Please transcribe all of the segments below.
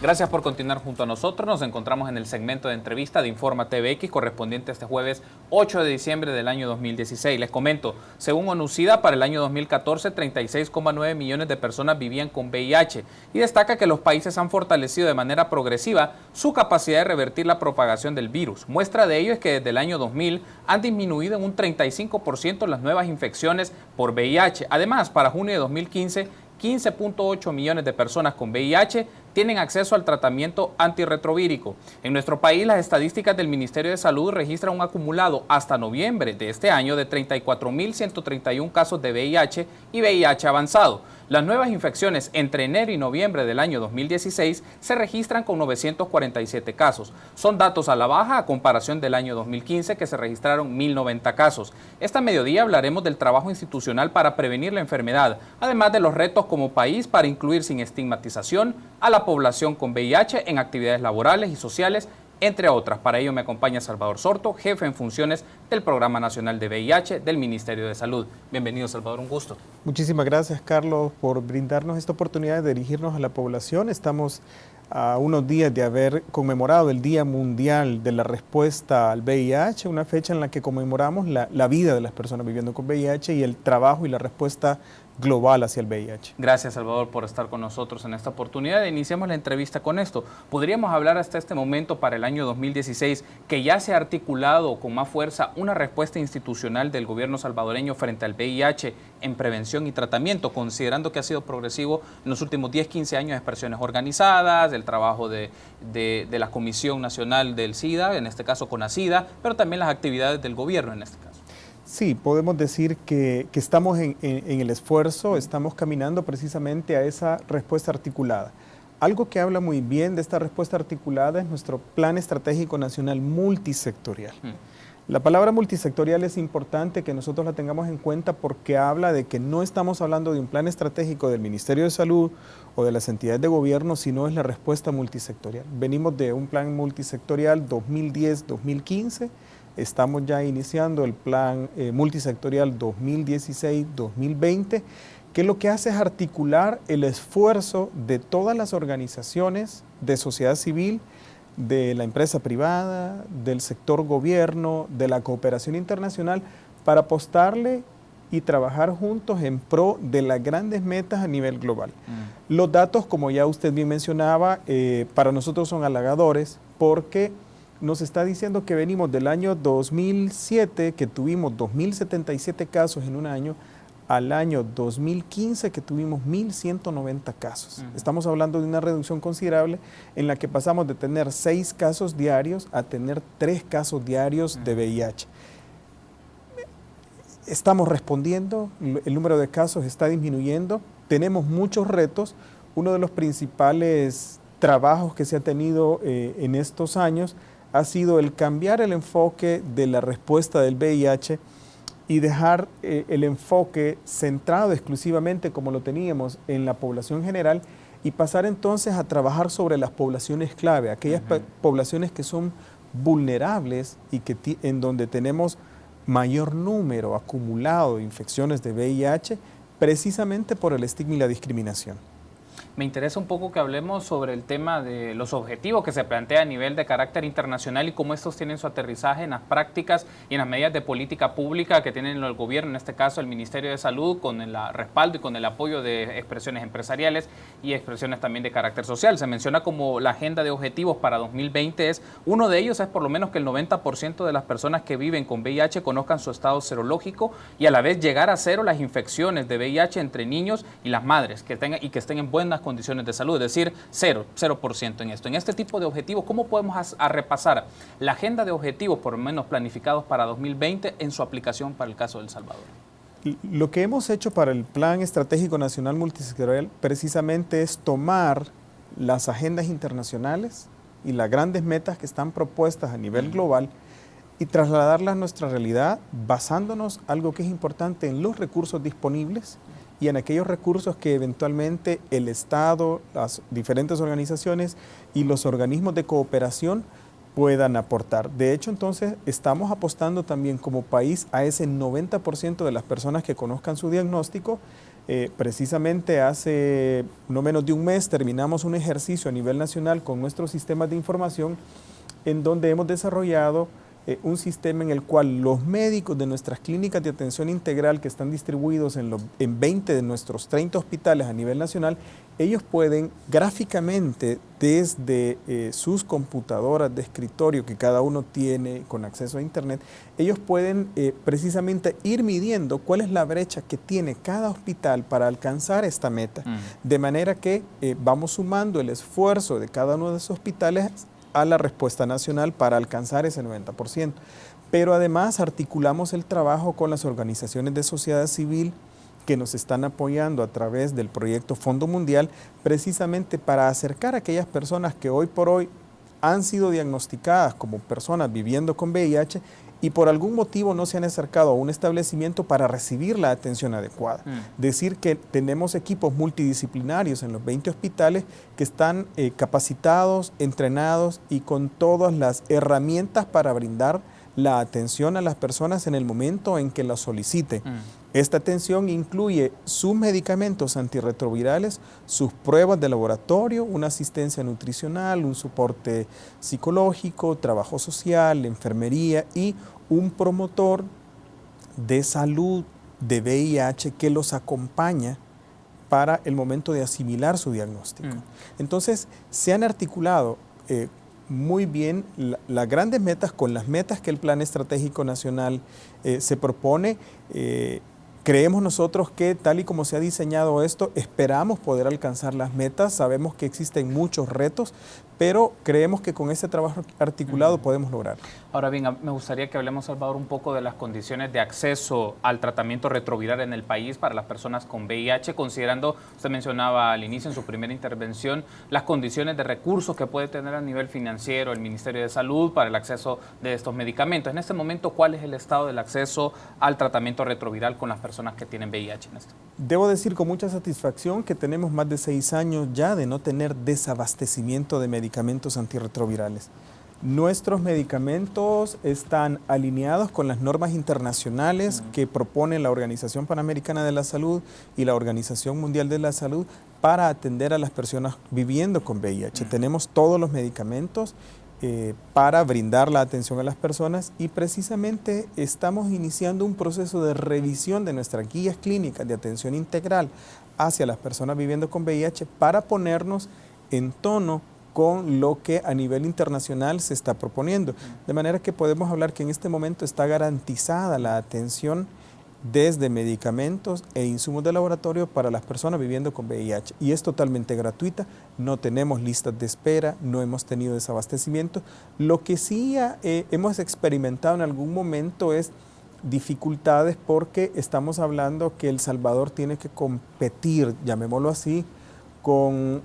Gracias por continuar junto a nosotros. Nos encontramos en el segmento de entrevista de Informa TVX correspondiente a este jueves 8 de diciembre del año 2016. Les comento, según ONUCIDA, para el año 2014, 36,9 millones de personas vivían con VIH y destaca que los países han fortalecido de manera progresiva su capacidad de revertir la propagación del virus. Muestra de ello es que desde el año 2000 han disminuido en un 35% las nuevas infecciones por VIH. Además, para junio de 2015, 15,8 millones de personas con VIH tienen acceso al tratamiento antirretrovírico. En nuestro país, las estadísticas del Ministerio de Salud registran un acumulado hasta noviembre de este año de 34.131 casos de VIH y VIH avanzado. Las nuevas infecciones entre enero y noviembre del año 2016 se registran con 947 casos. Son datos a la baja a comparación del año 2015, que se registraron 1.090 casos. Esta mediodía hablaremos del trabajo institucional para prevenir la enfermedad, además de los retos como país para incluir sin estigmatización a la población con VIH en actividades laborales y sociales, entre otras. Para ello me acompaña Salvador Sorto, jefe en funciones del Programa Nacional de VIH del Ministerio de Salud. Bienvenido, Salvador, un gusto. Muchísimas gracias, Carlos, por brindarnos esta oportunidad de dirigirnos a la población. Estamos a unos días de haber conmemorado el Día Mundial de la Respuesta al VIH, una fecha en la que conmemoramos la vida de las personas viviendo con VIH y el trabajo y la respuesta global hacia el VIH. Gracias, Salvador, por estar con nosotros en esta oportunidad. Iniciamos la entrevista con esto. ¿Podríamos hablar hasta este momento, para el año 2016, que ya se ha articulado con más fuerza una respuesta institucional del gobierno salvadoreño frente al VIH en prevención y tratamiento, considerando que ha sido progresivo en los últimos 10-15 años de expresiones organizadas, el trabajo de la Comisión Nacional del SIDA, en este caso CONASIDA, pero también las actividades del gobierno en este caso? Sí, podemos decir que estamos en el esfuerzo, estamos caminando precisamente a esa respuesta articulada. Algo que habla muy bien de esta respuesta articulada es nuestro Plan Estratégico Nacional Multisectorial. La palabra multisectorial es importante que nosotros la tengamos en cuenta porque habla de que no estamos hablando de un plan estratégico del Ministerio de Salud o de las entidades de gobierno, sino es la respuesta multisectorial. Venimos de un plan multisectorial 2010-2015, estamos ya iniciando el plan multisectorial 2016-2020, que lo que hace es articular el esfuerzo de todas las organizaciones de sociedad civil, de la empresa privada, del sector gobierno, de la cooperación internacional, para apostarle y trabajar juntos en pro de las grandes metas a nivel global. Los datos, como ya usted bien mencionaba, para nosotros son halagadores porque nos está diciendo que venimos del año 2007, que tuvimos 2.077 casos en un año, al año 2015 que tuvimos 1.190 casos. Estamos hablando de una reducción considerable en la que pasamos de tener 6 casos diarios a tener 3 casos diarios de VIH. Estamos respondiendo, el número de casos está disminuyendo, tenemos muchos retos. Uno de los principales trabajos que se ha tenido en estos años ha sido el cambiar el enfoque de la respuesta del VIH y dejar el enfoque centrado exclusivamente, como lo teníamos, en la población general y pasar entonces a trabajar sobre las poblaciones clave, aquellas poblaciones que son vulnerables y que en donde tenemos mayor número acumulado de infecciones de VIH, precisamente por el estigma y la discriminación. Me interesa un poco que hablemos sobre el tema de los objetivos que se plantea a nivel de carácter internacional y cómo estos tienen su aterrizaje en las prácticas y en las medidas de política pública que tienen el gobierno, en este caso el Ministerio de Salud, con el respaldo y con el apoyo de expresiones empresariales y expresiones también de carácter social. Se menciona como la agenda de objetivos para 2020 uno de ellos es por lo menos que el 90% de las personas que viven con VIH conozcan su estado serológico y a la vez llegar a cero las infecciones de VIH entre niños y las madres que estén en buenas condiciones de salud, es decir, 0% en esto. En este tipo de objetivos, ¿cómo podemos repasar la agenda de objetivos, por lo menos planificados para 2020, en su aplicación para el caso de El Salvador? Lo que hemos hecho para el Plan Estratégico Nacional Multisectorial precisamente es tomar las agendas internacionales y las grandes metas que están propuestas a nivel global y trasladarlas a nuestra realidad basándonos, algo que es importante, en los recursos disponibles y en aquellos recursos que eventualmente el Estado, las diferentes organizaciones y los organismos de cooperación puedan aportar. De hecho, entonces, estamos apostando también como país a ese 90% de las personas que conozcan su diagnóstico Precisamente hace no menos de un mes terminamos un ejercicio a nivel nacional con nuestros sistemas de información en donde hemos desarrollado un sistema en el cual los médicos de nuestras clínicas de atención integral que están distribuidos en 20 de nuestros 30 hospitales a nivel nacional, ellos pueden gráficamente desde sus computadoras de escritorio que cada uno tiene con acceso a internet, ellos pueden precisamente ir midiendo cuál es la brecha que tiene cada hospital para alcanzar esta meta, de manera que vamos sumando el esfuerzo de cada uno de esos hospitales a la respuesta nacional para alcanzar ese 90%. Pero además articulamos el trabajo con las organizaciones de sociedad civil que nos están apoyando a través del proyecto Fondo Mundial, precisamente para acercar a aquellas personas que hoy por hoy han sido diagnosticadas como personas viviendo con VIH y por algún motivo no se han acercado a un establecimiento para recibir la atención adecuada. Decir que tenemos equipos multidisciplinarios en los 20 hospitales que están capacitados, entrenados y con todas las herramientas para brindar la atención a las personas en el momento en que la soliciten. Esta atención incluye sus medicamentos antirretrovirales, sus pruebas de laboratorio, una asistencia nutricional, un soporte psicológico, trabajo social, enfermería y un promotor de salud de VIH que los acompaña para el momento de asimilar su diagnóstico. Entonces, se han articulado muy bien las grandes metas con las metas que el Plan Estratégico Nacional se propone. Creemos nosotros que tal y como se ha diseñado esto, esperamos poder alcanzar las metas. Sabemos que existen muchos retos, pero creemos que con este trabajo articulado podemos lograrlo. Ahora bien, me gustaría que hablemos, Salvador, un poco de las condiciones de acceso al tratamiento retroviral en el país para las personas con VIH, considerando, usted mencionaba al inicio en su primera intervención, las condiciones de recursos que puede tener a nivel financiero el Ministerio de Salud para el acceso de estos medicamentos. En este momento, ¿cuál es el estado del acceso al tratamiento retroviral con las personas que tienen VIH en esto? Debo decir con mucha satisfacción que tenemos más de 6 años ya de no tener desabastecimiento de medicamentos antirretrovirales. Nuestros medicamentos están alineados con las normas internacionales que propone la Organización Panamericana de la Salud y la Organización Mundial de la Salud para atender a las personas viviendo con VIH. Tenemos todos los medicamentos para brindar la atención a las personas y precisamente estamos iniciando un proceso de revisión de nuestras guías clínicas de atención integral hacia las personas viviendo con VIH para ponernos en tono con lo que a nivel internacional se está proponiendo. De manera que podemos hablar que en este momento está garantizada la atención desde medicamentos e insumos de laboratorio para las personas viviendo con VIH. Y es totalmente gratuita, no tenemos listas de espera, no hemos tenido desabastecimiento. Lo que sí hemos experimentado en algún momento es dificultades porque estamos hablando que El Salvador tiene que competir, llamémoslo así, con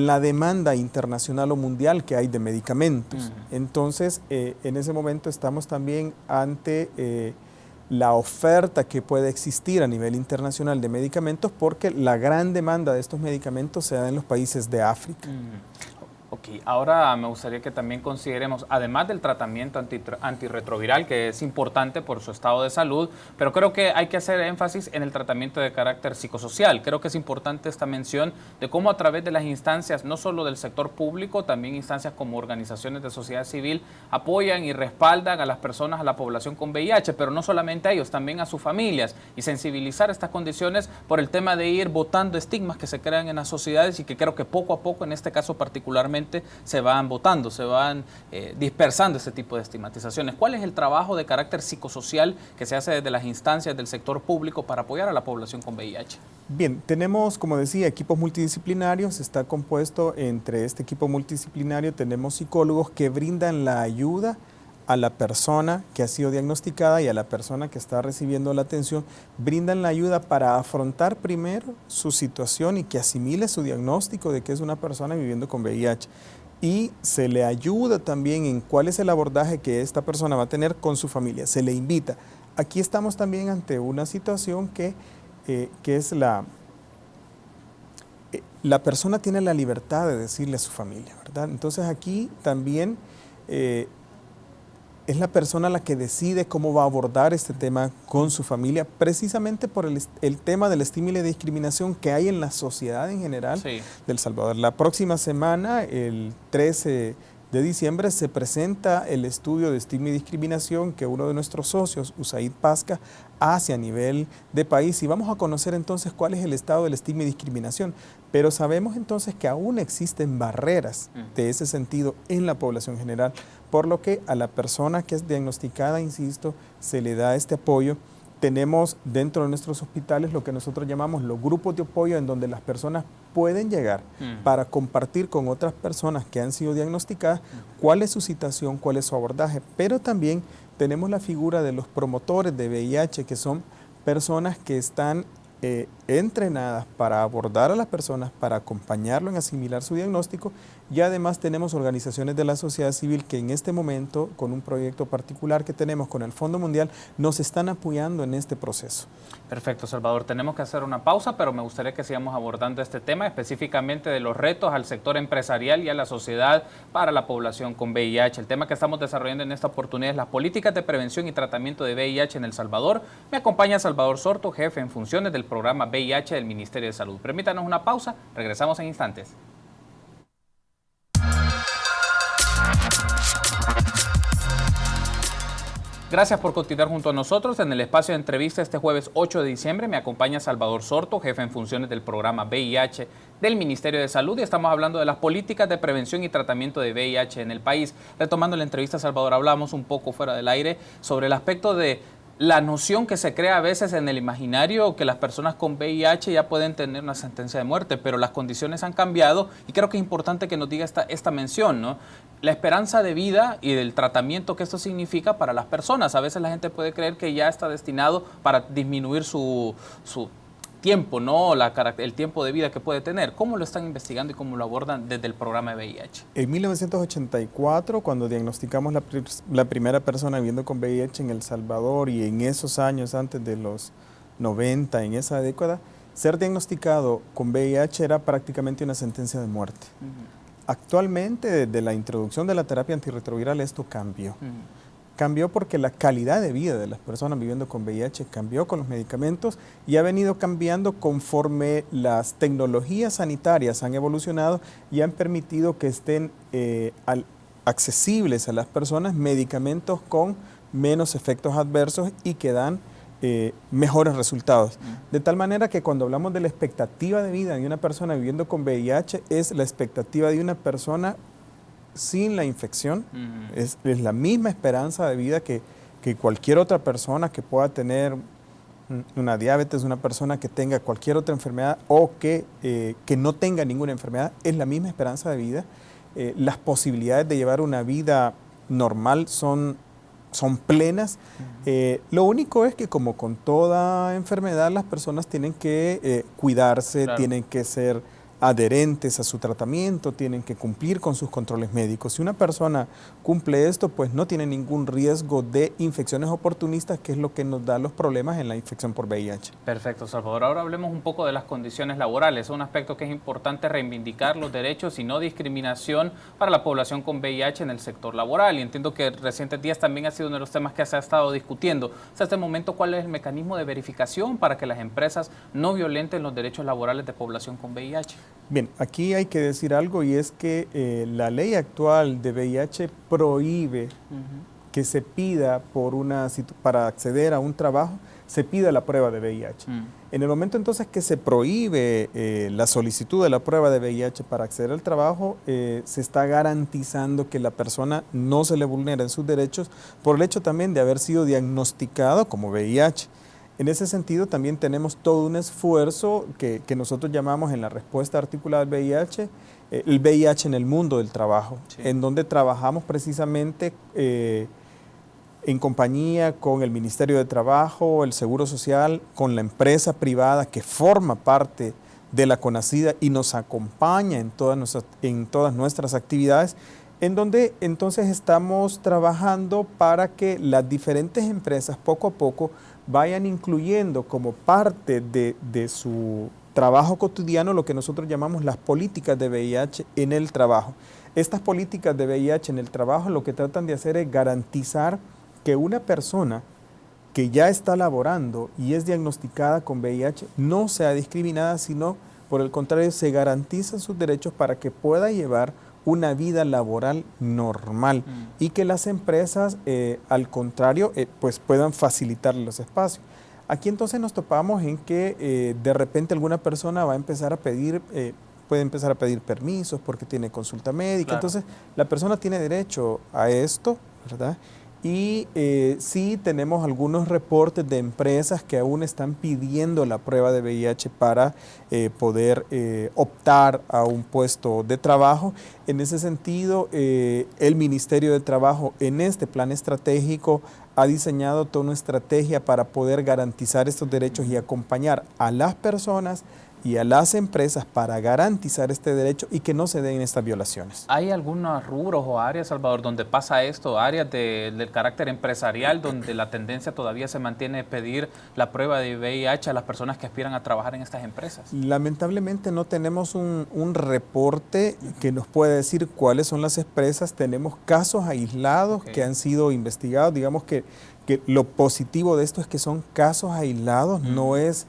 la demanda internacional o mundial que hay de medicamentos. Entonces, en ese momento estamos también ante la oferta que puede existir a nivel internacional de medicamentos porque la gran demanda de estos medicamentos se da en los países de África. Ok, ahora me gustaría que también consideremos, además del tratamiento antirretroviral, que es importante por su estado de salud, pero creo que hay que hacer énfasis en el tratamiento de carácter psicosocial. Creo que es importante esta mención de cómo a través de las instancias, no solo del sector público, también instancias como organizaciones de sociedad civil, apoyan y respaldan a las personas, a la población con VIH, pero no solamente a ellos, también a sus familias, y sensibilizar estas condiciones por el tema de ir botando estigmas que se crean en las sociedades y que creo que poco a poco, en este caso particularmente, se van votando, se van dispersando ese tipo de estigmatizaciones. ¿Cuál es el trabajo de carácter psicosocial que se hace desde las instancias del sector público para apoyar a la población con VIH? Bien, tenemos, como decía, equipos multidisciplinarios. Está compuesto entre este equipo multidisciplinario, tenemos psicólogos que brindan la ayuda a la persona que ha sido diagnosticada y a la persona que está recibiendo la atención, brindan la ayuda para afrontar primero su situación y que asimile su diagnóstico de que es una persona viviendo con VIH. Y se le ayuda también en cuál es el abordaje que esta persona va a tener con su familia. Se le invita. Aquí estamos también ante una situación que es la persona tiene la libertad de decirle a su familia, ¿verdad? Entonces aquí también es la persona la que decide cómo va a abordar este tema con su familia, precisamente por el tema del estigma y la discriminación que hay en la sociedad en general de El Salvador. La próxima semana, el 13 de diciembre, se presenta el estudio de estigma y discriminación que uno de nuestros socios, USAID Pasca, hace a nivel de país, y vamos a conocer entonces cuál es el estado del estigma y discriminación. Pero sabemos entonces que aún existen barreras de ese sentido en la población general, por lo que a la persona que es diagnosticada, insisto, se le da este apoyo. Tenemos dentro de nuestros hospitales lo que nosotros llamamos los grupos de apoyo, en donde las personas pueden llegar para compartir con otras personas que han sido diagnosticadas cuál es su situación, cuál es su abordaje. Pero también tenemos la figura de los promotores de VIH, que son personas que están entrenadas para abordar a las personas, para acompañarlo en asimilar su diagnóstico, y además tenemos organizaciones de la sociedad civil que en este momento, con un proyecto particular que tenemos con el Fondo Mundial, nos están apoyando en este proceso. Perfecto, Salvador. Tenemos que hacer una pausa, pero me gustaría que sigamos abordando este tema, específicamente de los retos al sector empresarial y a la sociedad para la población con VIH. El tema que estamos desarrollando en esta oportunidad es las políticas de prevención y tratamiento de VIH en El Salvador. Me acompaña Salvador Sorto, jefe en funciones del programa VIH del Ministerio de Salud. Permítanos una pausa, regresamos en instantes. Gracias por continuar junto a nosotros en el espacio de entrevista este jueves 8 de diciembre. Me acompaña Salvador Sorto, jefe en funciones del programa VIH del Ministerio de Salud, y estamos hablando de las políticas de prevención y tratamiento de VIH en el país. Retomando la entrevista, Salvador, hablamos un poco fuera del aire sobre el aspecto de la noción que se crea a veces en el imaginario que las personas con VIH ya pueden tener una sentencia de muerte, pero las condiciones han cambiado y creo que es importante que nos diga esta mención, ¿no? La esperanza de vida y del tratamiento que esto significa para las personas. A veces la gente puede creer que ya está destinado para disminuir su tiempo, ¿no? El tiempo de vida que puede tener. ¿Cómo lo están investigando y cómo lo abordan desde el programa de VIH? En 1984, cuando diagnosticamos la primera persona viviendo con VIH en El Salvador, y en esos años antes de los 90, en esa década, ser diagnosticado con VIH era prácticamente una sentencia de muerte. Actualmente, desde la introducción de la terapia antirretroviral, esto cambió. Cambió porque la calidad de vida de las personas viviendo con VIH cambió con los medicamentos y ha venido cambiando conforme las tecnologías sanitarias han evolucionado y han permitido que estén accesibles a las personas medicamentos con menos efectos adversos y que dan mejores resultados. De tal manera que cuando hablamos de la expectativa de vida de una persona viviendo con VIH, es la expectativa de una persona sin la infección. Es la misma esperanza de vida que cualquier otra persona que pueda tener una diabetes, una persona que tenga cualquier otra enfermedad o que no tenga ninguna enfermedad, es la misma esperanza de vida. Las posibilidades de llevar una vida normal son plenas. Lo único es que, como con toda enfermedad, las personas tienen que cuidarse, claro, tienen que ser adherentes a su tratamiento, tienen que cumplir con sus controles médicos. Si una persona cumple esto, pues no tiene ningún riesgo de infecciones oportunistas, que es lo que nos da los problemas en la infección por VIH. Perfecto, Salvador. Ahora hablemos un poco de las condiciones laborales. Es un aspecto que es importante reivindicar los derechos y no discriminación para la población con VIH en el sector laboral. Y entiendo que recientes días también ha sido uno de los temas que se ha estado discutiendo. Hasta este momento, ¿cuál es el mecanismo de verificación para que las empresas no violenten los derechos laborales de población con VIH? Bien, aquí hay que decir algo, y es que la ley actual de VIH prohíbe que se pida para acceder a un trabajo, se pida la prueba de VIH. En el momento entonces que se prohíbe la solicitud de la prueba de VIH para acceder al trabajo, se está garantizando que la persona no se le vulneren sus derechos por el hecho también de haber sido diagnosticado como VIH. En ese sentido, también tenemos todo un esfuerzo que nosotros llamamos en la respuesta articulada al VIH, el VIH en el mundo del trabajo, sí, en donde trabajamos precisamente en compañía con el Ministerio de Trabajo, el Seguro Social, con la empresa privada que forma parte de la CONACYDA y nos acompaña en todas nuestras actividades, en donde entonces estamos trabajando para que las diferentes empresas poco a poco vayan incluyendo como parte de su trabajo cotidiano, lo que nosotros llamamos las políticas de VIH en el trabajo. Estas políticas de VIH en el trabajo lo que tratan de hacer es garantizar que una persona que ya está laborando y es diagnosticada con VIH no sea discriminada, sino por el contrario se garantizan sus derechos para que pueda llevar una vida laboral normal y que las empresas, al contrario, pues puedan facilitar los espacios. Aquí entonces nos topamos en que de repente alguna persona va a empezar a pedir, puede empezar a pedir permisos porque tiene consulta médica. Claro. Entonces la persona tiene derecho a esto, ¿verdad? Y sí tenemos algunos reportes de empresas que aún están pidiendo la prueba de VIH para poder optar a un puesto de trabajo. En ese sentido, el Ministerio de Trabajo en este plan estratégico ha diseñado toda una estrategia para poder garantizar estos derechos y acompañar a las personas y a las empresas para garantizar este derecho y que no se den estas violaciones. ¿Hay algunos rubros o áreas, Salvador, donde pasa esto, áreas del carácter empresarial, donde la tendencia todavía se mantiene de pedir la prueba de VIH a las personas que aspiran a trabajar en estas empresas? Lamentablemente no tenemos un reporte que nos pueda decir cuáles son las empresas. Tenemos casos aislados que han sido investigados. Digamos que lo positivo de esto es que son casos aislados, no es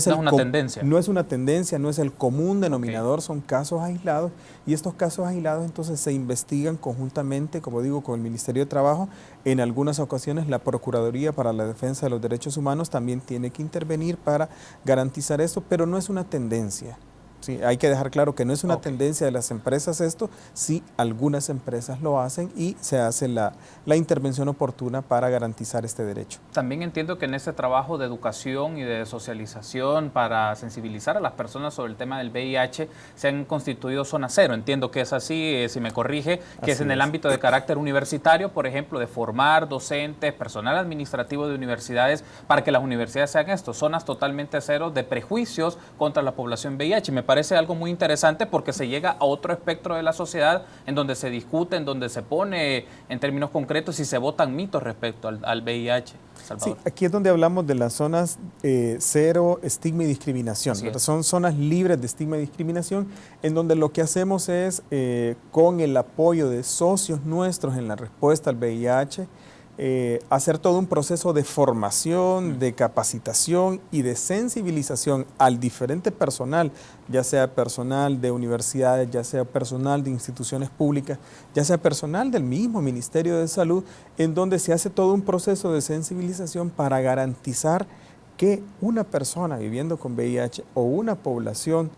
una tendencia. No es una tendencia, no es el común denominador, son casos aislados y estos casos aislados entonces se investigan conjuntamente, como digo, con el Ministerio de Trabajo. En algunas ocasiones la Procuraduría para la Defensa de los Derechos Humanos también tiene que intervenir para garantizar esto, pero no es una tendencia. Sí, hay que dejar claro que no es una tendencia de las empresas esto, sí algunas empresas lo hacen y se hace la intervención oportuna para garantizar este derecho. También entiendo que en este trabajo de educación y de socialización para sensibilizar a las personas sobre el tema del VIH se han constituido zonas cero. Entiendo que es así, si me corrige, que es en el ámbito de carácter universitario, por ejemplo, de formar docentes, personal administrativo de universidades, para que las universidades sean esto, zonas totalmente cero de prejuicios contra la población VIH. Me parece algo muy interesante porque se llega a otro espectro de la sociedad en donde se discute, en donde se pone en términos concretos y se votan mitos respecto al VIH. Salvador. Sí, aquí es donde hablamos de las zonas cero estigma y discriminación. Son zonas libres de estigma y discriminación en donde lo que hacemos es, con el apoyo de socios nuestros en la respuesta al VIH, hacer todo un proceso de formación, de capacitación y de sensibilización al diferente personal, ya sea personal de universidades, ya sea personal de instituciones públicas, ya sea personal del mismo Ministerio de Salud, en donde se hace todo un proceso de sensibilización para garantizar que una persona viviendo con VIH o una población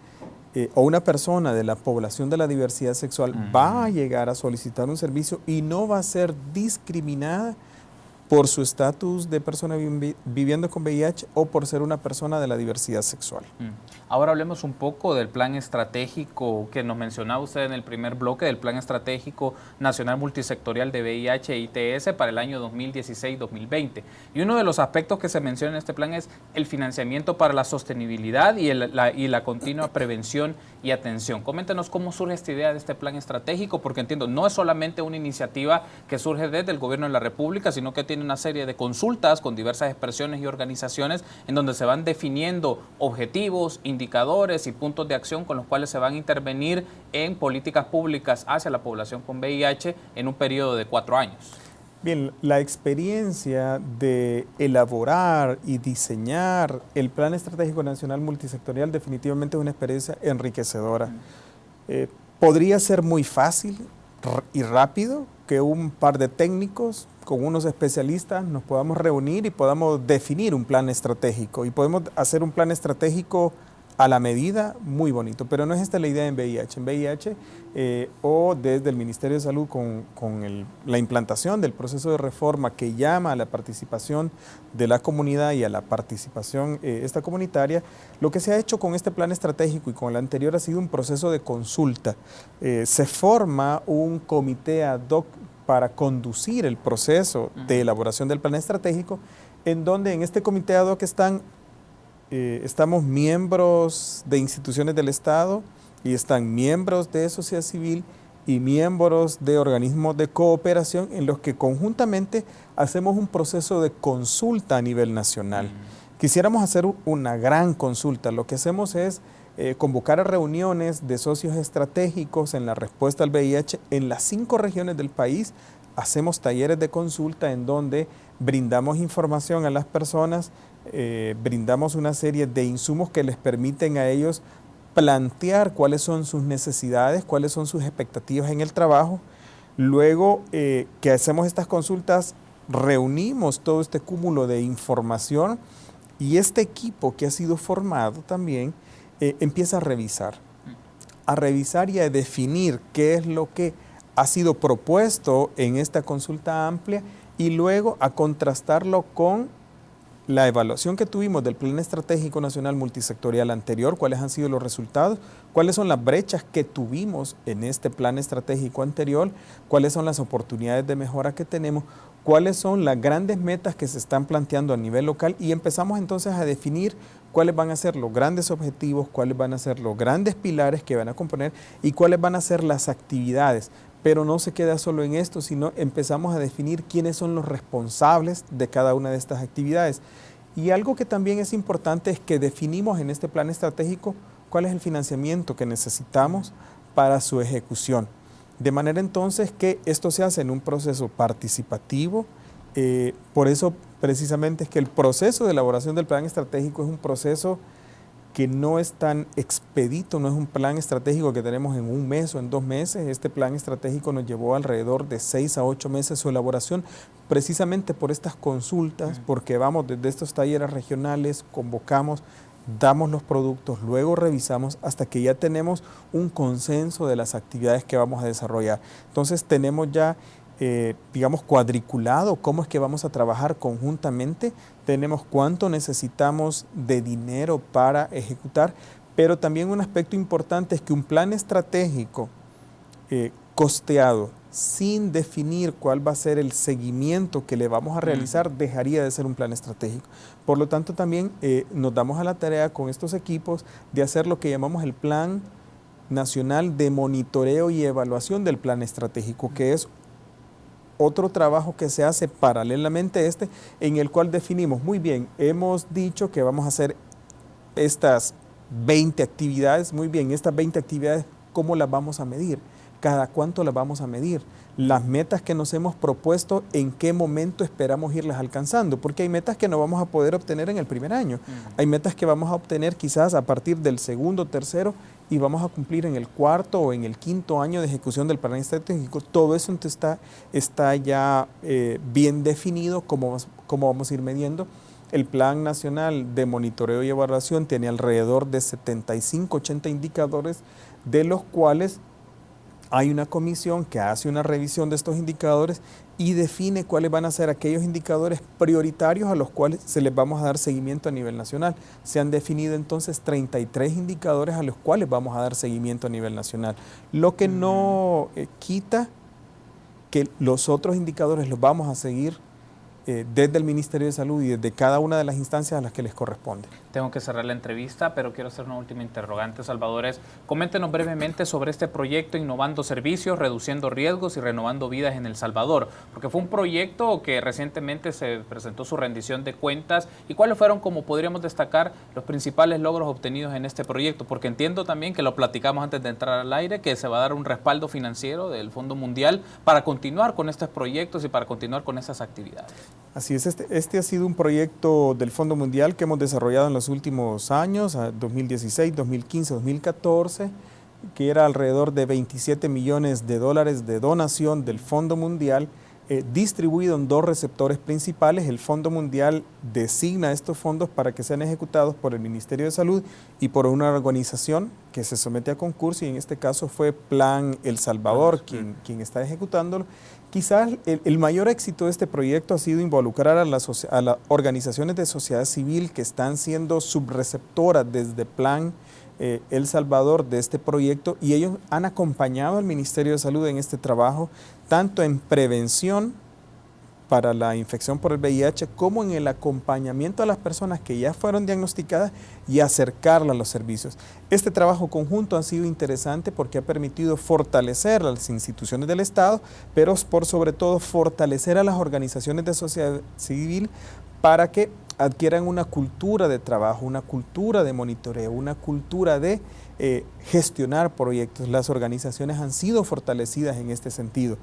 o una persona de la población de la diversidad sexual va a llegar a solicitar un servicio y no va a ser discriminada por su estatus de persona viviendo con VIH o por ser una persona de la diversidad sexual. Ahora hablemos un poco del plan estratégico que nos mencionaba usted en el primer bloque, del Plan Estratégico Nacional Multisectorial de VIH-ITS para el año 2016-2020. Y uno de los aspectos que se menciona en este plan es el financiamiento para la sostenibilidad y la continua prevención y atención. Coméntenos cómo surge esta idea de este plan estratégico, porque entiendo, no es solamente una iniciativa que surge desde el Gobierno de la República, sino que tiene una serie de consultas con diversas expresiones y organizaciones en donde se van definiendo objetivos, indicadores y puntos de acción con los cuales se van a intervenir en políticas públicas hacia la población con VIH en un periodo de 4 años. Bien, la experiencia de elaborar y diseñar el Plan Estratégico Nacional Multisectorial definitivamente es una experiencia enriquecedora. Podría ser muy fácil y rápido que un par de técnicos con unos especialistas nos podamos reunir y podamos definir un plan estratégico y podemos hacer un plan estratégico a la medida muy bonito, pero no es esta la idea en VIH. En VIH o desde el Ministerio de Salud con la implantación del proceso de reforma que llama a la participación de la comunidad y a la participación esta comunitaria, lo que se ha hecho con este plan estratégico y con el anterior ha sido un proceso de consulta. Se forma un comité ad hoc para conducir el proceso de elaboración del plan estratégico, en donde en este comité ad hoc estamos miembros de instituciones del Estado y están miembros de sociedad civil y miembros de organismos de cooperación en los que conjuntamente hacemos un proceso de consulta a nivel nacional, Quisiéramos hacer una gran consulta. Lo que hacemos es convocar a reuniones de socios estratégicos en la respuesta al VIH en las 5 regiones del país. Hacemos talleres de consulta en donde brindamos información a las personas, brindamos una serie de insumos que les permiten a ellos plantear cuáles son sus necesidades, cuáles son sus expectativas en el trabajo. Luego que hacemos estas consultas, reunimos todo este cúmulo de información y este equipo que ha sido formado también empieza a revisar y a definir qué es lo que ha sido propuesto en esta consulta amplia y luego a contrastarlo con la evaluación que tuvimos del Plan Estratégico Nacional Multisectorial anterior, cuáles han sido los resultados, cuáles son las brechas que tuvimos en este plan estratégico anterior, cuáles son las oportunidades de mejora que tenemos, cuáles son las grandes metas que se están planteando a nivel local y empezamos entonces a definir cuáles van a ser los grandes objetivos, cuáles van a ser los grandes pilares que van a componer y cuáles van a ser las actividades. Pero no se queda solo en esto, sino empezamos a definir quiénes son los responsables de cada una de estas actividades. Y algo que también es importante es que definimos en este plan estratégico cuál es el financiamiento que necesitamos para su ejecución. De manera entonces que esto se hace en un proceso participativo. Por eso precisamente es que el proceso de elaboración del plan estratégico es un proceso que no es tan expedito, no es un plan estratégico que tenemos en 1 mes o en 2 meses. Este plan estratégico nos llevó alrededor de 6 a 8 meses su elaboración, precisamente por estas consultas, porque vamos desde estos talleres regionales, convocamos, damos los productos, luego revisamos hasta que ya tenemos un consenso de las actividades que vamos a desarrollar. Entonces tenemos ya digamos, cuadriculado cómo es que vamos a trabajar conjuntamente, tenemos cuánto necesitamos de dinero para ejecutar, pero también un aspecto importante es que un plan estratégico costeado, sin definir cuál va a ser el seguimiento que le vamos a realizar, dejaría de ser un plan estratégico. Por lo tanto, también nos damos a la tarea con estos equipos de hacer lo que llamamos el Plan Nacional de Monitoreo y Evaluación del Plan Estratégico, que es otro trabajo que se hace paralelamente a este, en el cual definimos, muy bien, hemos dicho que vamos a hacer estas 20 actividades, muy bien, estas 20 actividades, ¿cómo las vamos a medir? ¿Cada cuánto las vamos a medir? Las metas que nos hemos propuesto, ¿en qué momento esperamos irlas alcanzando? Porque hay metas que no vamos a poder obtener en el primer año. Hay metas que vamos a obtener quizás a partir del segundo, tercero, y vamos a cumplir en el 4º o en el 5º año de ejecución del plan estratégico. Todo eso está ya bien definido, cómo vamos a ir midiendo. El Plan Nacional de Monitoreo y Evaluación tiene alrededor de 75, 80 indicadores, de los cuales hay una comisión que hace una revisión de estos indicadores y define cuáles van a ser aquellos indicadores prioritarios a los cuales se les vamos a dar seguimiento a nivel nacional. Se han definido entonces 33 indicadores a los cuales vamos a dar seguimiento a nivel nacional, lo que no quita que los otros indicadores los vamos a seguir desde el Ministerio de Salud y desde cada una de las instancias a las que les corresponde. Tengo que cerrar la entrevista, pero quiero hacer una última interrogante, Salvador. Coméntenos brevemente sobre este proyecto Innovando Servicios, Reduciendo Riesgos y Renovando Vidas en El Salvador, porque fue un proyecto que recientemente se presentó su rendición de cuentas. ¿Y cuáles fueron, como podríamos destacar, los principales logros obtenidos en este proyecto? Porque entiendo también que lo platicamos antes de entrar al aire, que se va a dar un respaldo financiero del Fondo Mundial para continuar con estos proyectos y para continuar con estas actividades. Así es, este ha sido un proyecto del Fondo Mundial que hemos desarrollado en los últimos años, 2016, 2015, 2014, que era alrededor de $27 millones de donación del Fondo Mundial, distribuido en 2 receptores principales. El Fondo Mundial designa estos fondos para que sean ejecutados por el Ministerio de Salud y por una organización que se somete a concurso, y en este caso fue Plan El Salvador quien está ejecutándolo. Quizás el mayor éxito de este proyecto ha sido involucrar a las organizaciones de sociedad civil que están siendo subreceptoras desde Plan El Salvador de este proyecto, y ellos han acompañado al Ministerio de Salud en este trabajo, tanto en prevención para la infección por el VIH como en el acompañamiento a las personas que ya fueron diagnosticadas y acercarlas a los servicios. Este trabajo conjunto ha sido interesante porque ha permitido fortalecer a las instituciones del Estado, pero por sobre todo fortalecer a las organizaciones de sociedad civil para que adquieran una cultura de trabajo, una cultura de monitoreo, una cultura de gestionar proyectos. Las organizaciones han sido fortalecidas en este sentido.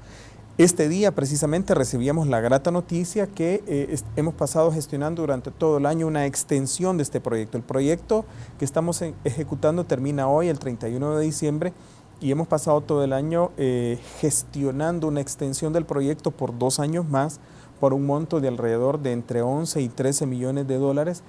Este día precisamente recibíamos la grata noticia que hemos pasado gestionando durante todo el año una extensión de este proyecto. El proyecto que estamos ejecutando termina hoy, el 31 de diciembre, y hemos pasado todo el año gestionando una extensión del proyecto por 2 años más, por un monto de alrededor de entre 11 y 13 millones de dólares.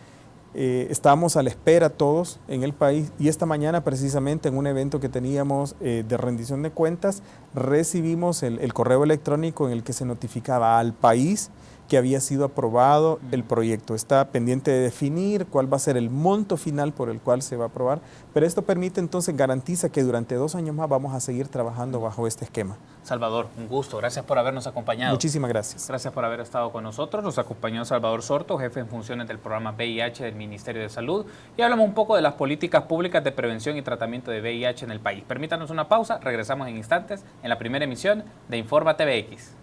Estábamos a la espera todos en el país y esta mañana precisamente en un evento que teníamos de rendición de cuentas recibimos el correo electrónico en el que se notificaba al país que había sido aprobado el proyecto. Está pendiente de definir cuál va a ser el monto final por el cual se va a aprobar, pero esto permite entonces, garantiza que durante 2 años más vamos a seguir trabajando bajo este esquema. Salvador, un gusto. Gracias por habernos acompañado. Muchísimas gracias. Gracias por haber estado con nosotros. Nos acompañó Salvador Sorto, jefe en funciones del programa VIH del Ministerio de Salud, y hablamos un poco de las políticas públicas de prevención y tratamiento de VIH en el país. Permítanos una pausa, regresamos en instantes en la primera emisión de Infórmate VX.